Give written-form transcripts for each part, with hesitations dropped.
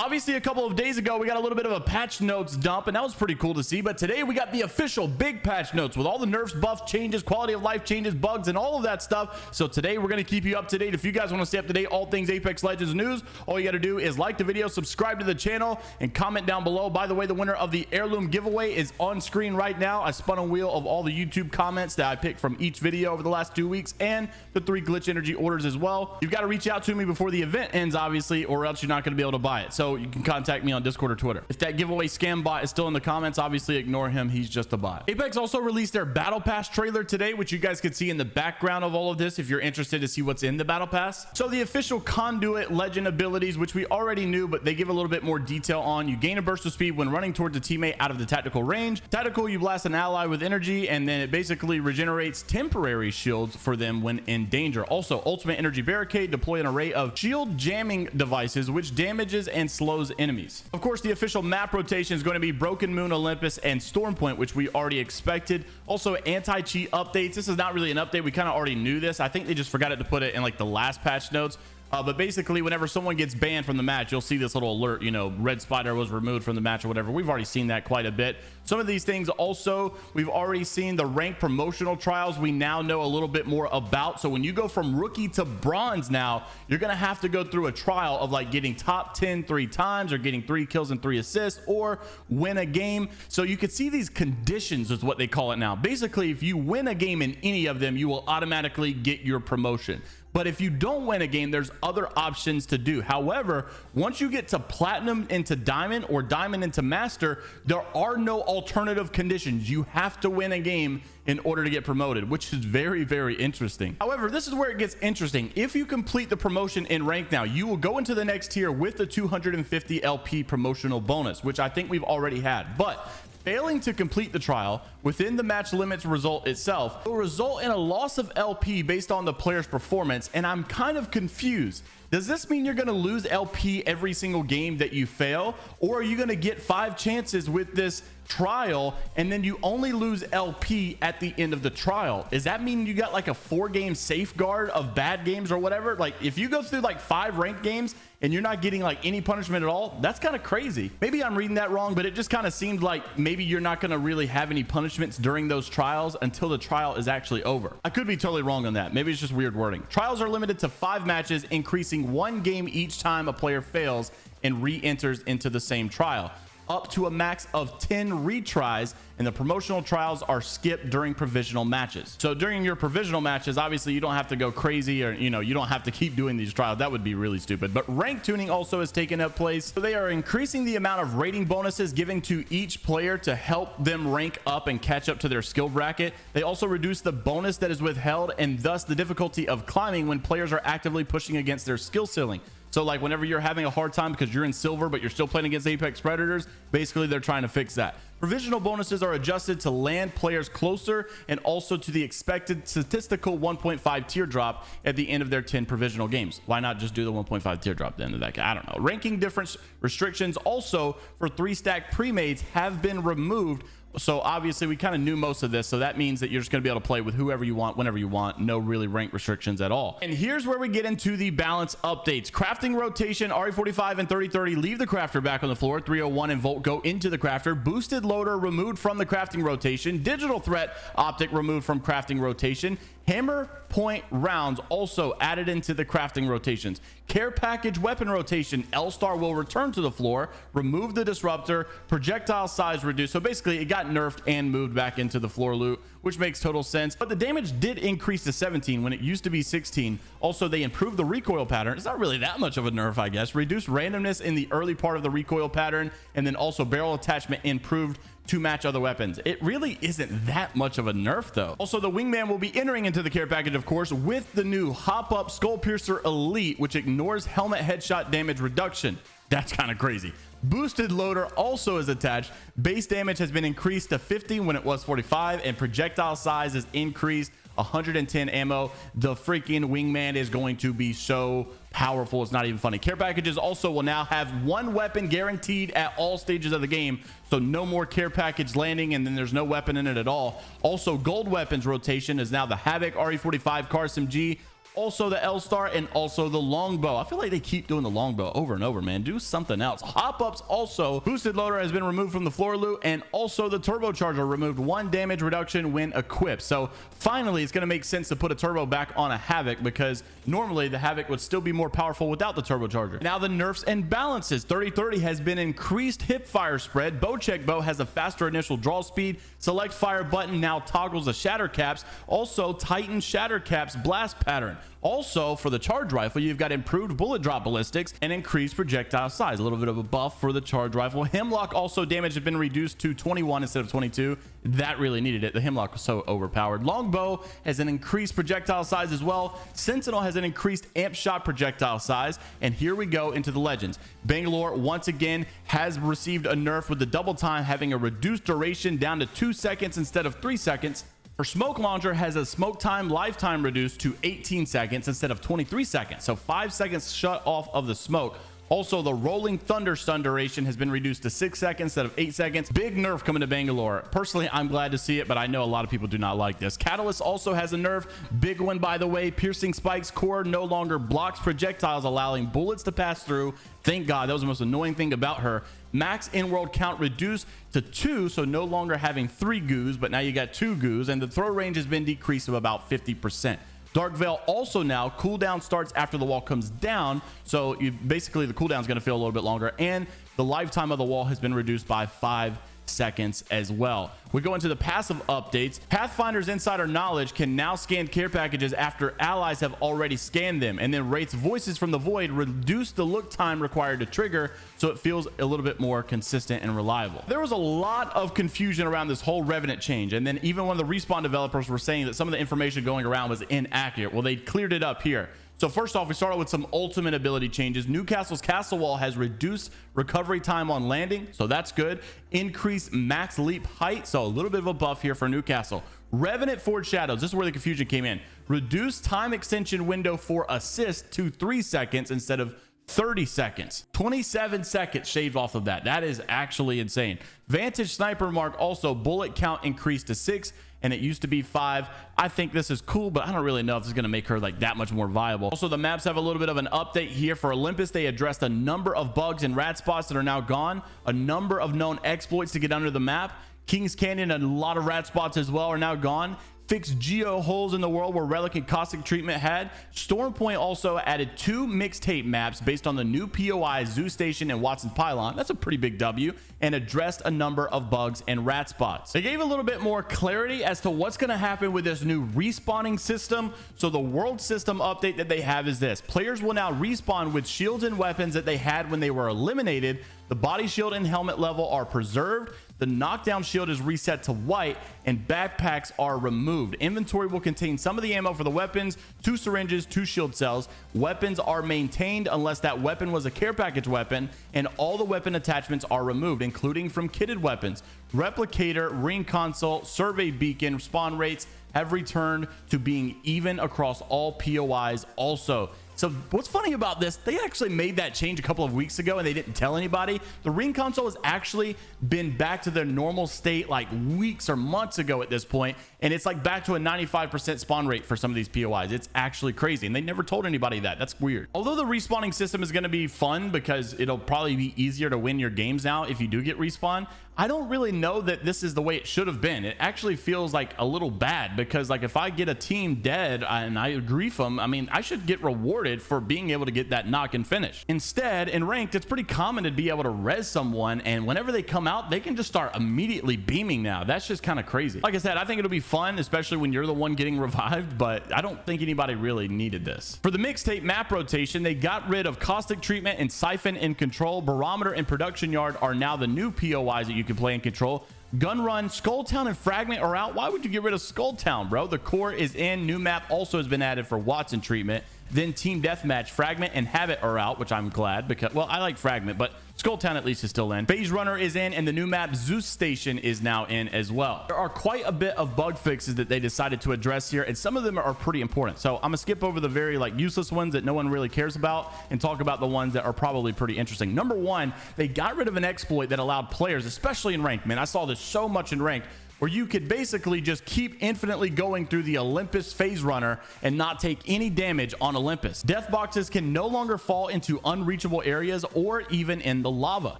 Obviously, a couple of days ago, we got a little bit of a patch notes dump, and that was pretty cool to see. But today, we got the official big patch notes with all the nerfs, buffs, changes, quality of life changes, bugs, and all of that stuff. So today, we're going to keep you up to date. If you guys want to stay up to date, all things Apex Legends news, all you got to do is like the video, subscribe to the channel, and comment down below. By the way, the winner of the heirloom giveaway is on screen right now. I spun a wheel of all the YouTube comments that I picked from each video over the last 2 weeks, and the 3 Glytch energy orders as well. You've got to reach out to me before the event ends, obviously, or else you're not going to be able to buy it. So you can contact me on Discord or Twitter. If that giveaway scam bot is still in the comments, obviously ignore him. He's just a bot. Apex also released their battle pass trailer today, which you guys could see in the background of all of this if you're interested to see what's in the battle pass. So the official Conduit legend abilities, which we already knew, but they give a little bit more detail on. You gain a burst of speed when running towards a teammate out of the tactical range. Tactical, you blast an ally with energy, and then it basically regenerates temporary shields for them when in danger. Also, ultimate energy barricade, deploy an array of shield jamming devices, which damages and slows enemies. Of course, the official map rotation is going to be Broken Moon, Olympus, and Storm Point, which we already expected. Also, anti-cheat updates. This is not really an update. We kind of already knew this. I think they just forgot to put it in like the last patch notes. But basically, whenever someone gets banned from the match, you'll see this little alert, you know, red spider was removed from the match or whatever. We've already seen that quite a bit. Some of these things also, we've already seen the rank promotional trials we now know a little bit more about. So when you go from rookie to bronze now, you're going to have to go through a trial of like getting top 10 3 times or getting 3 kills and 3 assists or win a game. So you could see these conditions is what they call it now. Basically, if you win a game in any of them, you will automatically get your promotion. But if you don't win a game, there's other options to do. However, once you get to platinum into diamond or diamond into master, there are no alternative conditions. You have to win a game in order to get promoted, which is very, very interesting. However, this is where it gets interesting. If you complete the promotion in rank now, you will go into the next tier with the 250 LP promotional bonus, which I think we've already had. But failing to complete the trial within the match limits result itself will result in a loss of LP based on the player's performance, and I'm kind of confused. Does this mean you're going to lose LP every single game that you fail, or are you going to get 5 chances with this trial and then you only lose LP at the end of the trial? Does that mean you got like a 4-game safeguard of bad games or whatever? Like if you go through like 5 ranked games and you're not getting like any punishment at all, that's kind of crazy. Maybe I'm reading that wrong, but it just kind of seemed like maybe you're not going to really have any punishments during those trials until the trial is actually over. I could be totally wrong on that. Maybe it's just weird wording. Trials are limited to 5 matches, increasing 1 game each time a player fails and re-enters into the same trial, up to a max of 10 retries, and the promotional trials are skipped during provisional matches. So during your provisional matches, obviously you don't have to go crazy, or you know, you don't have to keep doing these trials. That would be really stupid. But rank tuning also has taken up place. So they are increasing the amount of rating bonuses given to each player to help them rank up and catch up to their skill bracket. They also reduce the bonus that is withheld and thus the difficulty of climbing when players are actively pushing against their skill ceiling. So like whenever you're having a hard time because you're in silver, but you're still playing against Apex Predators, basically they're trying to fix that. Provisional bonuses are adjusted to land players closer and also to the expected statistical 1.5 teardrop at the end of their 10 provisional games. Why not just do the 1.5 teardrop at the end of that? I don't know. Ranking difference restrictions also for 3-stack pre-mates have been removed. So obviously we kind of knew most of this, so that means that you're just going to be able to play with whoever you want whenever you want. No really rank restrictions at all. And here's where we get into the balance updates. Crafting rotation, RE45 and 3030 leave the crafter back on the floor. 301 and Volt go into the crafter. Boosted loader removed from the crafting rotation. Digital threat optic removed from crafting rotation. Hammer point rounds also added into the crafting rotations. Care package weapon rotation, L-Star will return to the floor. Remove the disruptor. Projectile size reduced. So basically it got nerfed and moved back into the floor loot, which makes total sense. But the damage did increase to 17 when it used to be 16. Also, they improved the recoil pattern. It's not really that much of a nerf, I guess. Reduced randomness in the early part of the recoil pattern, and then also barrel attachment improved to match other weapons. It really isn't that much of a nerf though. Also, the wingman will be entering into the care package, of course, with the new hop up skull piercer elite, which ignores helmet headshot damage reduction. That's kind of crazy. Boosted loader also is attached. Base damage has been increased to 50 when it was 45, and projectile size is increased 110 ammo. The freaking wingman is going to be so powerful, it's not even funny. Care packages also will now have 1 weapon guaranteed at all stages of the game, so no more care package landing and then there's no weapon in it at all. Also, gold weapons rotation is now the Havoc, RE45, Car SMG, also the L-Star, and also the longbow. I feel like they keep doing the longbow over and over, man. Do something else. Hop-ups also. Boosted loader has been removed from the floor loot, and also the turbocharger removed 1 damage reduction when equipped. So finally, it's going to make sense to put a turbo back on a Havoc, because normally the Havoc would still be more powerful without the turbocharger. Now the nerfs and balances. 30-30 has been increased hip fire spread. Bow check bow has a faster initial draw speed. Select fire button now toggles the shatter caps. Also Titan shatter caps blast pattern. Also, for the charge rifle, you've got improved bullet drop ballistics and increased projectile size. A little bit of a buff for the charge rifle. Hemlock also damage has been reduced to 21 instead of 22. That really needed it. The Hemlock was so overpowered. Longbow has an increased projectile size as well. Sentinel has an increased amp shot projectile size. And here we go into the legends. Bangalore once again has received a nerf with the double time having a reduced duration down to 2 seconds instead of 3 seconds. Her smoke launcher has a smoke time lifetime reduced to 18 seconds instead of 23 seconds. So 5 seconds shut off of the smoke. Also, the rolling thunder stun duration has been reduced to 6 seconds instead of 8 seconds. Big nerf coming to Bangalore. Personally, I'm glad to see it, but I know a lot of people do not like this. Catalyst also has a nerf. Big one, by the way. Piercing Spike's core no longer blocks projectiles, allowing bullets to pass through. Thank God. That was the most annoying thing about her. Max in-world count reduced to 2, so no longer having 3 goos, but now you got 2 goos, and the throw range has been decreased to about 50%. Dark Veil also now cooldown starts after the wall comes down, so basically the cooldown is going to feel a little bit longer, and the lifetime of the wall has been reduced by 5 seconds as well. We go into the passive updates. Pathfinder's Insider Knowledge can now scan care packages after allies have already scanned them, and then Wraith's Voices from the Void reduce the look time required to trigger, so it feels a little bit more consistent and reliable. There was a lot of confusion around this whole Revenant change, and then even one of the Respawn developers were saying that some of the information going around was inaccurate. Well, they cleared it up here. So first off, we started with some ultimate ability changes. Newcastle's Castle Wall has reduced recovery time on landing, so that's good. Increased max leap height, so a little bit of a buff here for Newcastle. Revenant Forged Shadows, this is where the confusion came in. Reduced time extension window for assist to 3 seconds instead of 30 seconds. 27 seconds shaved off of that. That is actually insane. Vantage Sniper Mark also bullet count increased to 6, and it used to be 5. I think this is cool, but I don't really know if this is going to make her like that much more viable. Also, the maps have a little bit of an update here. For Olympus, they addressed a number of bugs and rat spots that are now gone, a number of known exploits to get under the map. Kings Canyon and a lot of rat spots as well are now gone. Fixed geo holes in the world where Relic and Caustic treatment had. Stormpoint also added 2 mixtape maps based on the new POI, Zoo Station, and Watson's Pylon. That's a pretty big W. And addressed a number of bugs and rat spots. They gave a little bit more clarity as to what's going to happen with this new respawning system. So the world system update that they have is this. Players will now respawn with shields and weapons that they had when they were eliminated. The body shield and helmet level are preserved. The knockdown shield is reset to white, and backpacks are removed. Inventory will contain some of the ammo for the weapons, 2 syringes, 2 shield cells. Weapons are maintained unless that weapon was a care package weapon, and all the weapon attachments are removed, including from kitted weapons. Replicator, ring console, survey beacon spawn rates have returned to being even across all POIs also. So what's funny about this, they actually made that change a couple of weeks ago and they didn't tell anybody. The ring console has actually been back to their normal state like weeks or months ago at this point, and it's like back to a 95% spawn rate for some of these POIs. It's actually crazy, and they never told anybody that. That's weird. Although the respawning system is going to be fun because it'll probably be easier to win your games now if you do get respawn, I don't really know that this is the way it should have been. It actually feels like a little bad because like if I get a team dead and I grief them, I mean, I should get rewarded for being able to get that knock and finish. Instead, in ranked, it's pretty common to be able to res someone, and whenever they come out, they can just start immediately beaming now. That's just kind of crazy. Like I said, I think it'll be fun, especially when you're the one getting revived, but I don't think anybody really needed this. For the mixtape map rotation, they got rid of Caustic Treatment and Siphon in Control. Barometer and Production Yard are now the new POIs that you can play in Control. Gun Run, Skull Town, and Fragment are out. Why would you get rid of Skull Town, bro? The core is in. New map also has been added for Watson Treatment. Then Team Deathmatch, Fragment, and Habit are out, which I'm glad because, well, I like Fragment, but Skull Town at least is still in. Phase Runner is in, and the new map Zeus Station is now in as well. There are quite a bit of bug fixes that they decided to address here, and some of them are pretty important. So I'm gonna skip over the very like useless ones that no one really cares about and talk about the ones that are probably pretty interesting. Number one, they got rid of an exploit that allowed players, especially in ranked, man, I saw this so much in ranked, where you could basically just keep infinitely going through the Olympus phase runner and not take any damage on Olympus. Death boxes can no longer fall into unreachable areas or even in the lava. I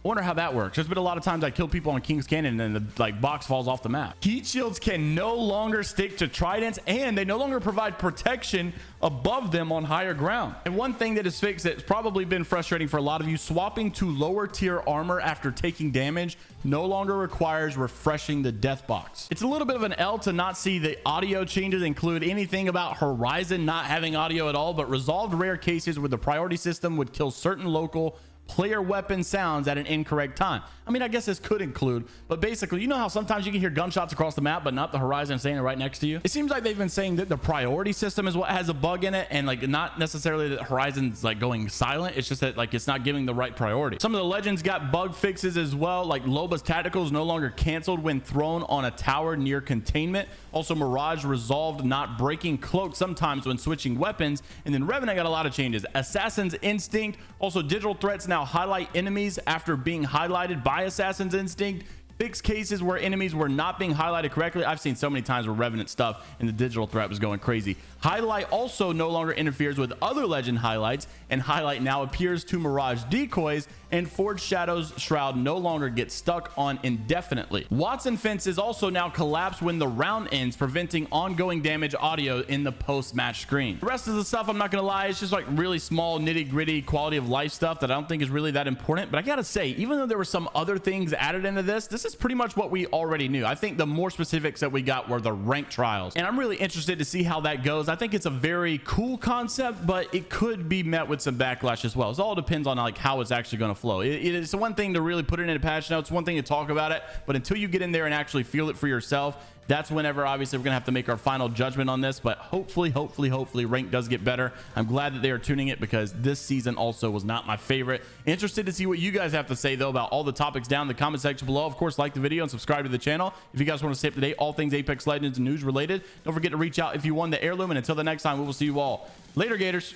wonder how that works. There's been a lot of times I kill people on King's Canyon and then the box falls off the map. Heat shields can no longer stick to tridents, and they no longer provide protection above them on higher ground. And one thing that is fixed that's probably been frustrating for a lot of you, swapping to lower tier armor after taking damage no longer requires refreshing the death box. It's a little bit of an L to not see the audio changes include anything about Horizon not having audio at all, but resolved rare cases where the priority system would kill certain local player weapon sounds at an incorrect time. I mean, I guess this could include, but basically, you know how sometimes you can hear gunshots across the map, but not the Horizon standing right next to you? It seems like they've been saying that the priority system is what has a bug in it, and like not necessarily that Horizon's like going silent. It's just that like it's not giving the right priority. Some of the legends got bug fixes as well, like Loba's Tactical is no longer canceled when thrown on a tower near containment. Also, Mirage resolved not breaking cloak sometimes when switching weapons. And then Revenant got a lot of changes. Assassin's Instinct, also digital threats now highlight enemies after being highlighted by Assassin's Instinct. Fixed cases where enemies were not being highlighted correctly. I've seen so many times where Revenant stuff and the digital threat was going crazy. Highlight also no longer interferes with other legend highlights, and highlight now appears to Mirage decoys, and Forged Shadows Shroud no longer gets stuck on indefinitely. Watson fences also now collapse when the round ends, preventing ongoing damage audio in the post-match screen. The rest of the stuff, I'm not gonna lie, it's just like really small nitty-gritty quality of life stuff that I don't think is really that important. But I gotta say, even though there were some other things added into this is pretty much what we already knew. I think the more specifics that we got were the rank trials, and I'm really interested to see how that goes. I think it's a very cool concept, but it could be met with some backlash as well. It all depends on like how it's actually going to flow. It's one thing to really put it in a patch notes, one thing to talk about it, but until you get in there and actually feel it for yourself, that's whenever obviously we're gonna have to make our final judgment on this. But hopefully rank does get better. I'm glad that they are tuning it, because this season also was not my favorite. Interested to see what you guys have to say though about all the topics down in the comment section below. Of course, like the video and subscribe to the channel if you guys want to stay up to date all things Apex Legends and news related. Don't forget to reach out if you won the heirloom, and until the next time, we will see you all later, Gators.